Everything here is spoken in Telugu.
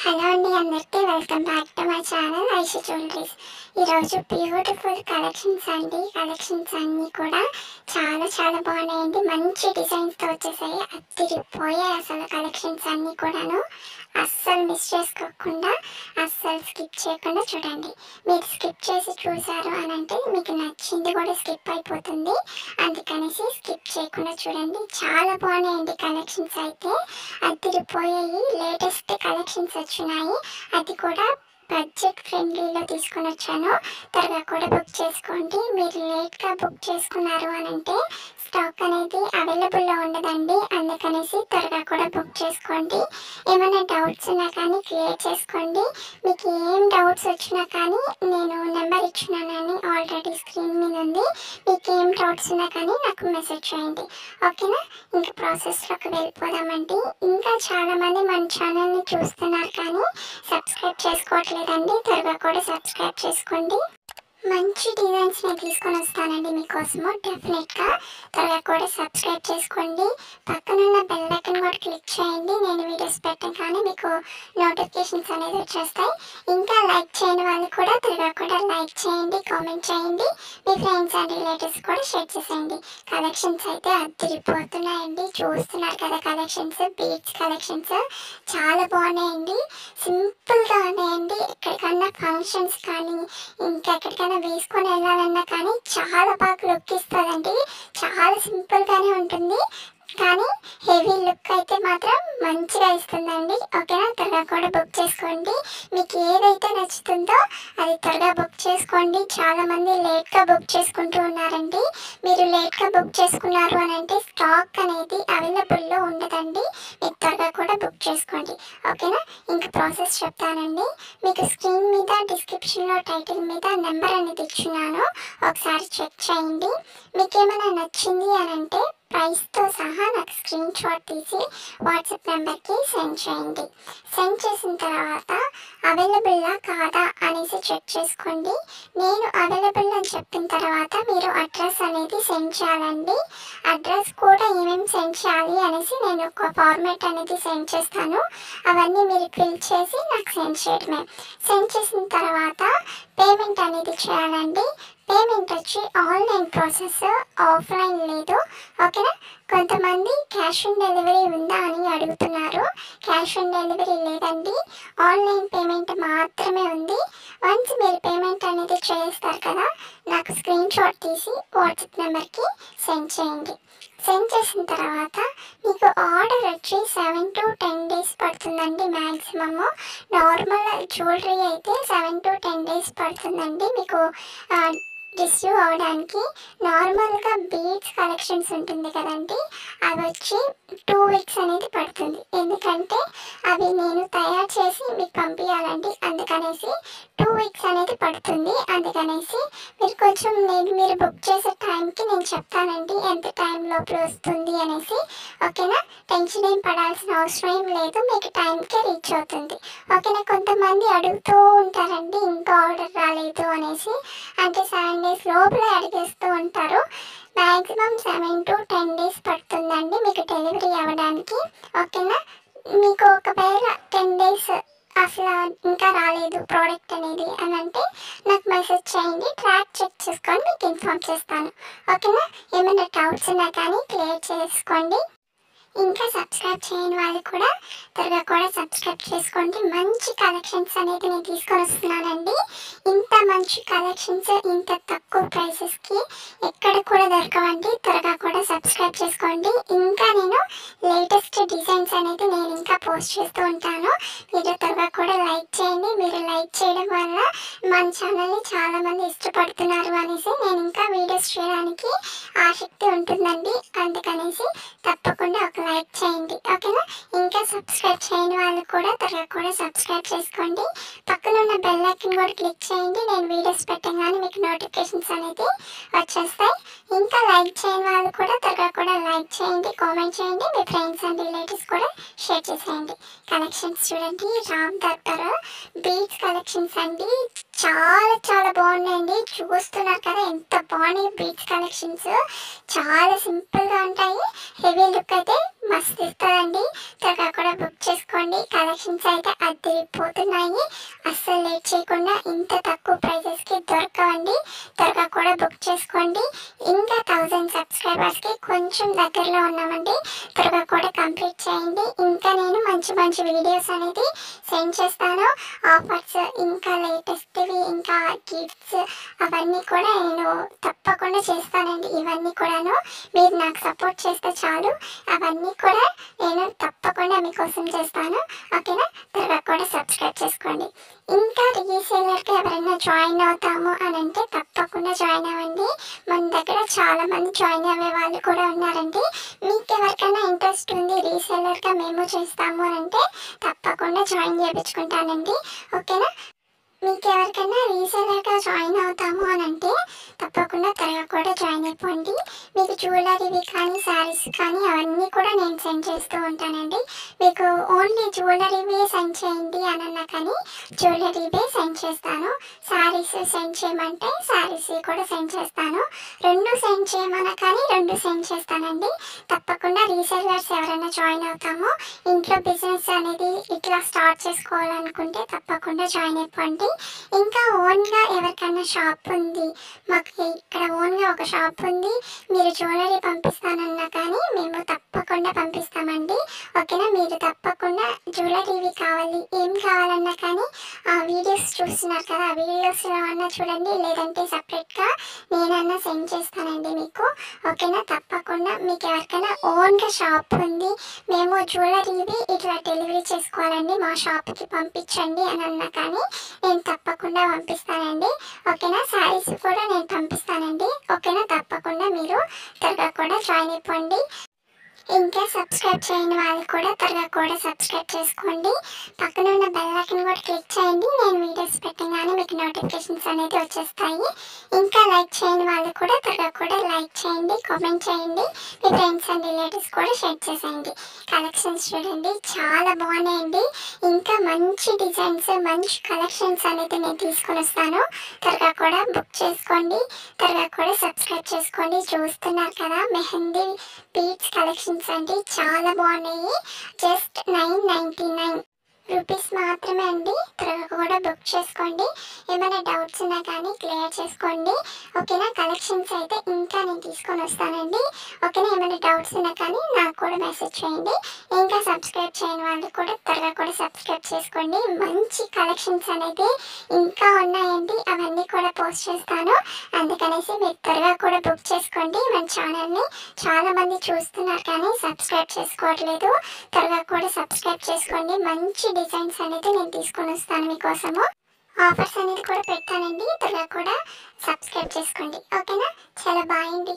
హలో అండి, అందరికీ welcome back to my channel Aishu jewelleries. ఈరోజు బ్యూటిఫుల్ కలెక్షన్స్ అండి. కలెక్షన్స్ అన్నీ కూడా చాలా చాలా బాగున్నాయండి. మంచి డిజైన్స్తో వచ్చేసాయి, అదిరిపోయాయి అసలు. కలెక్షన్స్ అన్నీ కూడాను అస్సలు మిస్ చేసుకోకుండా, అస్సలు స్కిప్ చేయకుండా చూడండి. మీరు స్కిప్ చేసి చూసారు అని అంటే మీకు నచ్చింది కూడా స్కిప్ అయిపోతుంది. అందుకనేసి స్కిప్ చేయకుండా చూడండి. చాలా బాగున్నాయండి కలెక్షన్స్ అయితే, అదిరిపోయాయి. లేటెస్ట్ కలెక్షన్స్ వచ్చినాయి, అది కూడా బడ్జెట్ ఫ్రెండ్లీలో తీసుకొని వచ్చాను. త్వరగా కూడా బుక్ చేసుకోండి. మీరు లేట్గా బుక్ చేసుకున్నారు అని అంటే స్టాక్ అనేది అవైలబుల్లో ఉండదండి. అందుకనేసి త్వరగా కూడా బుక్ చేసుకోండి. ఏమైనా డౌట్స్ ఉన్నా కానీ క్లియర్ చేసుకోండి. మీకు ఏం డౌట్స్ వచ్చినా కానీ నేను నెంబర్ ఇచ్చినానని ఆల్రెడీ స్క్రీన్ మీద ఉంది. మీకు ఏం డౌట్స్ ఉన్నా కానీ నాకు మెసేజ్ చేయండి, ఓకేనా? ఇంకా ప్రాసెస్లోకి వెళ్ళిపోదామండి. ఇంకా చాలామంది మన ఛానల్ని చూస్తున్నారు కానీ సబ్స్క్రైబ్ చేసుకోవట్లేదండి. త్వరగా కూడా సబ్స్క్రైబ్ చేసుకోండి. మంచి డిజైన్స్ నేను తీసుకొని వస్తానండి మీకోసము. డెఫినెట్గా త్వరగా కూడా సబ్స్క్రైబ్ చేసుకోండి. పక్కనున్న బెల్ ఐకాన్ కూడా క్లిక్ చేయండి. నేను వీడియోస్ పెట్టగానే మీకు నోటిఫికేషన్స్ అనేది వచ్చేస్తాయి. ఇంకా లైక్ చేయని వాళ్ళు కూడా త్వరగా కూడా లైక్ చేయండి, కామెంట్ చేయండి. మీ ఫ్రెండ్స్ అండ్ రిలేటివ్స్ కూడా షేర్ చేసేయండి. కలెక్షన్స్ అయితే అదిరిపోతున్నాయండి. చూస్తున్నారు కదా కలెక్షన్స్, బీడ్స్ కలెక్షన్స్ చాలా బాగున్నాయండి. సింపుల్గా ఉన్నాయండి. ఎక్కడికన్నా ఫంక్షన్స్ కానీ ఇంకా ఎక్కడికైనా వేసుకొని వెళ్ళాలన్నా కానీ చాలా బాగా లుక్ ఇస్తుందండి. చాలా సింపుల్గానే ఉంటుంది కానీ హెవీ లుక్ అయితే మాత్రం మంచిగా ఇస్తుందండి, ఓకేనా? త్వరగా కూడా బుక్ చేసుకోండి. మీకు ఏదైతే నచ్చుతుందో అది త్వరగా బుక్ చేసుకోండి. చాలామంది లేట్గా బుక్ చేసుకుంటూ ఉన్నారండి. మీరు లేట్గా బుక్ చేసుకున్నారు అని అంటే స్టాక్ అనేది అవైలబుల్లో ఉండదండి. మీరు త్వరగా కూడా బుక్ చేసుకోండి, ఓకేనా? ఇంకా ప్రాసెస్ చెప్తానండి. మీకు స్క్రీన్ మీద డిస్క్రిప్షన్లో టైటిల్ మీద నెంబర్ అనేది ఇచ్చున్నాను, ఒకసారి చెక్ చేయండి. మీకు ఏమైనా నచ్చింది అని అంటే ప్రైస్తో సహా నాకు స్క్రీన్ షాట్ తీసి వాట్సాప్ నెంబర్కి సెండ్ చేయండి. సెండ్ చేసిన తర్వాత అవైలబుల్లా కాదా అనేసి చెక్ చేసుకోండి. నేను అవైలబుల్ అని చెప్పిన తర్వాత మీరు అడ్రస్ అనేది సెండ్ చేయాలండి. అడ్రస్ కూడా ఏమేమి సెండ్ చేయాలి అనేసి నేను ఒక ఫార్మాట్ అనేది సెండ్ చేస్తాను. అవన్నీ మీరు ఫిల్ చేసి నాకు సెండ్ చేయడమే. సెండ్ చేసిన తర్వాత పేమెంట్ అనేది చేయాలండి. పేమెంట్ వచ్చి ఆన్లైన్ ప్రాసెస్, ఆఫ్లైన్ లేదు, ఓకేనా? కొంతమంది క్యాష్ ఆన్ డెలివరీ ఉందా అని అడుగుతున్నారు. క్యాష్ ఆన్ డెలివరీ లేదండి, ఆన్లైన్ పేమెంట్ మాత్రమే ఉంది. వన్స్ మీరు పేమెంట్ అనేది చేస్తారు కదా, నాకు స్క్రీన్ షాట్ తీసి వాట్సాప్ నెంబర్కి సెండ్ చేయండి. సెండ్ చేసిన తర్వాత మీకు ఆర్డర్ వచ్చి 7 to 10 days పడుతుందండి మ్యాక్సిమము. నార్మల్ జ్యువెలరీ అయితే 7 to 10 days పడుతుందండి మీకు రిసీవ్ అవ్వడానికి. నార్మల్గా బీడ్స్ కలెక్షన్స్ ఉంటుంది కదండి, అవి వచ్చి 2 weeks అనేది పడుతుంది. ఎందుకంటే అవి నేను తయారు చేసి మీకు పంపించాలండి. అందుకనేసి 2 weeks అనేది పడుతుంది. అందుకనేసి మీరు కొంచెం మీరు బుక్ చేసే టైంకి నేను చెప్తానండి ఎంత టైం లోపల వస్తుంది అనేసి, ఓకేనా? టెన్షన్ ఏం పడాల్సిన అవసరం ఏం లేదు, మీకు టైంకే రీచ్ అవుతుంది, ఓకేనా? కొంతమంది అడుగుతూ ఉంటారండి ఇంకా ఆర్డర్ రాలేదు అనేసి, అంటే 7 days లోపల అడిగేస్తూ ఉంటారు. మ్యాక్సిమం 7 to 10 days పడుతుందండి మీకు డెలివరీ అవ్వడానికి, ఓకేనా? మీకు ఒకవేళ 10 days అసలు ఇంకా రాలేదు ప్రోడక్ట్ అనేది అని అంటే నాకు మెసేజ్ చేయండి. ట్రాక్ చెక్ చేసుకొని మీకు ఇన్ఫార్మ్ చేస్తాను, ఓకేనా? ఏమైనా డౌట్స్ ఉన్నా కానీ క్లియర్ చేసుకోండి. ఇంకా సబ్స్క్రైబ్ చేయని వాళ్ళు కూడా త్వరగా కూడా సబ్స్క్రైబ్ చేసుకోండి. మంచి కలెక్షన్స్ అనేది నేను తీసుకొని వస్తున్నానండి. ఇంత మంచి కలెక్షన్స్ ఇంత తక్కువ ప్రైసెస్కి ఎక్కడ కూడా దొరకవండి. త్వరగా కూడా సబ్స్క్రైబ్ చేసుకోండి. ఇంకా నేను లేటెస్ట్ డిజైన్స్ అనేది నేను ఇంకా పోస్ట్ చేస్తూ ఉంటాను. మీరు త్వరగా కూడా లైక్ చేయండి. మీరు లైక్ చేయడం వల్ల మన ఛానల్ని చాలామంది ఇష్టపడుతున్నారు అనేసి నేను ఇంకా వీడియోస్ చేయడానికి ఆసక్తి ఉంటుందండి. అందుకనేసి తప్పకుండా ఒక లైక్ చేయండి, ఓకేనా? ఇంకా సబ్స్క్రైబ్ చేయని వాళ్ళు కూడా త్వరగా కూడా సబ్స్క్రైబ్ చేసుకోండి. పక్కన ఉన్న బెల్ ఐకాన్ కూడా క్లిక్ చేయండి. నేను వీడియోస్ పెట్టగానే మీకు నోటిఫికేషన్స్ అనేది వచ్చేస్తాయి. ఇంకా లైక్ చేయని వాళ్ళు కూడా త్వరగా కూడా లైక్ చేయండి, కామెంట్ చేయండి. మీ ఫ్రెండ్స్ అండ్ రిలేటివ్స్ కూడా షేర్ చేసేయండి. కలెక్షన్స్ చూడండి, రామ్ దర్బార్ బీడ్స్ కలెక్షన్స్ అండి. చాలా చాలా బాగున్నాయండి. చూస్తున్నారు కదా ఎంత బాగున్నాయి బీడ్స్ కలెక్షన్స్. చాలా సింపుల్గా ఉంటాయి. హెవీ లుక్ అయితే మస్తు ఇస్తుందండి. త్వరగా కూడా బుక్ చేసుకోండి. కలెక్షన్స్ అయితే అదిరిపోతున్నాయి. అస్సలు లేట్ చేయకుండా ఇంత తక్కువ ప్రైజెస్కి దొరకవండి. త్వరగా కూడా బుక్ చేసుకోండి. ఇంకా 1000 సబ్స్క్రైబర్స్కి కొంచెం దగ్గరలో ఉన్నామండి. త్వరగా కూడా కంప్లీట్ చేయండి. ఇంకా నేను మంచి మంచి వీడియోస్ అనేది సెండ్ చేస్తాను. ఆఫర్స్ ఇంకా లేటెస్ట్వి ఇంకా గిఫ్ట్స్ అవన్నీ కూడా నేను తప్పకుండా చేస్తానండి. ఇవన్నీ కూడాను మీరు నాకు సపోర్ట్ చేస్తే చాలు. అవన్నీ కూడా నేను తప్పకుండా మీకోసం చేస్తాను. ఓకేనా? త్వరగా కూడా సబ్స్క్రైబ్ చేసుకోండి. ఇంకా రీసేలర్కి ఎవరైనా జాయిన్ అవుతాము అని అంటే తప్పకుండా జాయిన్ అవ్వండి. మన దగ్గర చాలా మంది జాయిన్ అయ్యే వాళ్ళు కూడా ఉన్నారండి. మీకు ఎవరికైనా ఇంట్రెస్ట్ ఉంది రీసేలర్గా మేము చేస్తాము అని అంటే తప్పకుండా జాయిన్ చేయించుకుంటానండి. ఓకేనా? మీకు ఎవరికైనా రీసేలర్గా జాయిన్ అవుతాము అని అంటే తప్పకుండా త్వరగా కూడా జాయిన్ అయిపోండి. మీకు జ్యువెలరీవి కానీ శారీస్ కానీ అవన్నీ కూడా నేను సెండ్ చేస్తూ ఉంటానండి. మీకు ఓన్లీ జ్యువెలరీవే సెండ్ చేయండి అని అన్నా కానీ జ్యువెలరీవే సెండ్ చేస్తాను. శారీస్ సెండ్ చేయమంటే శారీస్ కూడా సెండ్ చేస్తాను. రెండు సెండ్ చేయమన్నా కానీ రెండు సెండ్ చేస్తానండి. తప్పకుండా రీసేలర్స్ ఎవరైనా జాయిన్ అవుతామో ఇంట్లో బిజినెస్ అనేది ఇట్లా స్టార్ట్ చేసుకోవాలనుకుంటే తప్పకుండా జాయిన్ అయిపోండి. ఇంకా ఓన్గా ఎవరికైనా షాప్ ఉంది, మాకు ఇక్కడ ఓన్గా ఒక షాప్ ఉంది, మీరు జ్యువెలరీ పంపిస్తానన్నా కానీ మేము తప్పకుండా పంపిస్తామండి. ఓకేనా? మీరు తప్పకుండా జ్యువెలరీవి కావాలి ఏం కావాలన్నా కానీ ఆ వీడియోస్ చూస్తున్నారు కదా, ఆ వీడియోస్లో అన్నా చూడండి, లేదంటే సపరేట్గా నేనన్నా సెండ్ చేస్తానండి మీకు. ఓకేనా? తప్పకుండా మీకు ఎవరికైనా ఓన్గా షాప్ ఉంది, మేము జ్యువెలరీవి ఇట్లా డెలివరీ చేసుకోవాలండి, మా షాప్కి పంపించండి అని అన్నా కానీ నేను తప్పకుండా పంపిస్తానండి. ఓకేనా? శారీస్ కూడా నేను పంపిస్తానండి. ఓకేనా? తప్పకుండా మీరు త్వరగా కూడా జాయిన్ అయిపోండి. ఇంకా సబ్స్క్రైబ్ చేయని వాళ్ళు కూడా త్వరగా కూడా సబ్స్క్రైబ్ చేసుకోండి. పక్కన ఉన్న బెల్ ఐకాన్ కూడా క్లిక్ చేయండి. నేను వీడియోస్ పెట్టగానే మీకు నోటిఫికేషన్స్ అనేది వచ్చేస్తాయి. ఇంకా లైక్ చేయని వాళ్ళు కూడా త్వరగా కూడా లైక్ చేయండి, కామెంట్ చేయండి, మీ ఫ్రెండ్స్ అండ్ రిలేటివ్స్ కూడా షేర్ చేసేయండి. కలెక్షన్స్ చూడండి చాలా బాగున్నాయండి. ఇంకా మంచి డిజైన్స్ మంచి కలెక్షన్స్ అనేది నేను తీసుకొని వస్తాను. త్వరగా కూడా బుక్ చేసుకోండి. త్వరగా కూడా సబ్స్క్రైబ్ చేసుకోండి. చూస్తున్నారు కదా మెహందీ బీడ్స్ కలెక్షన్స్ అండి, చాలా బాగున్నాయి. జస్ట్ 999 రూపీస్ మాత్రమే అండి. త్వరగా కూడా బుక్ చేసుకోండి. ఏమైనా డౌట్స్ ఉన్నా కానీ క్లియర్ చేసుకోండి. ఓకేనా? కలెక్షన్స్ అయితే ఇంకా నేను తీసుకొని వస్తానండి. ఓకేనా? ఏమైనా డౌట్స్ ఉన్నా కానీ నాకు కూడా మెసేజ్ చేయండి. ఇంకా సబ్స్క్రైబ్ చేయని వాళ్ళు కూడా త్వరగా కూడా సబ్స్క్రైబ్ చేసుకోండి. మంచి కలెక్షన్స్ అనేది ఇంకా ఉన్నాయండి, అవన్నీ కూడా పోస్ట్ చేస్తాను. అందుకనేసి మీరు త్వరగా కూడా బుక్ చేసుకోండి. మన ఛానల్ని చాలామంది చూస్తున్నారు కానీ సబ్స్క్రైబ్ చేసుకోవట్లేదు. త్వరగా కూడా సబ్స్క్రైబ్ చేసుకోండి. మంచి డిజైన్స్ అనేది నేను తీసుకొని వస్తాను మీకోసము. ఆఫర్స్ అనేది కూడా పెట్టానండి. త్వరగా కూడా సబ్స్క్రైబ్ చేసుకోండి. ఓకేనా? చాలా బాయ్ అండి.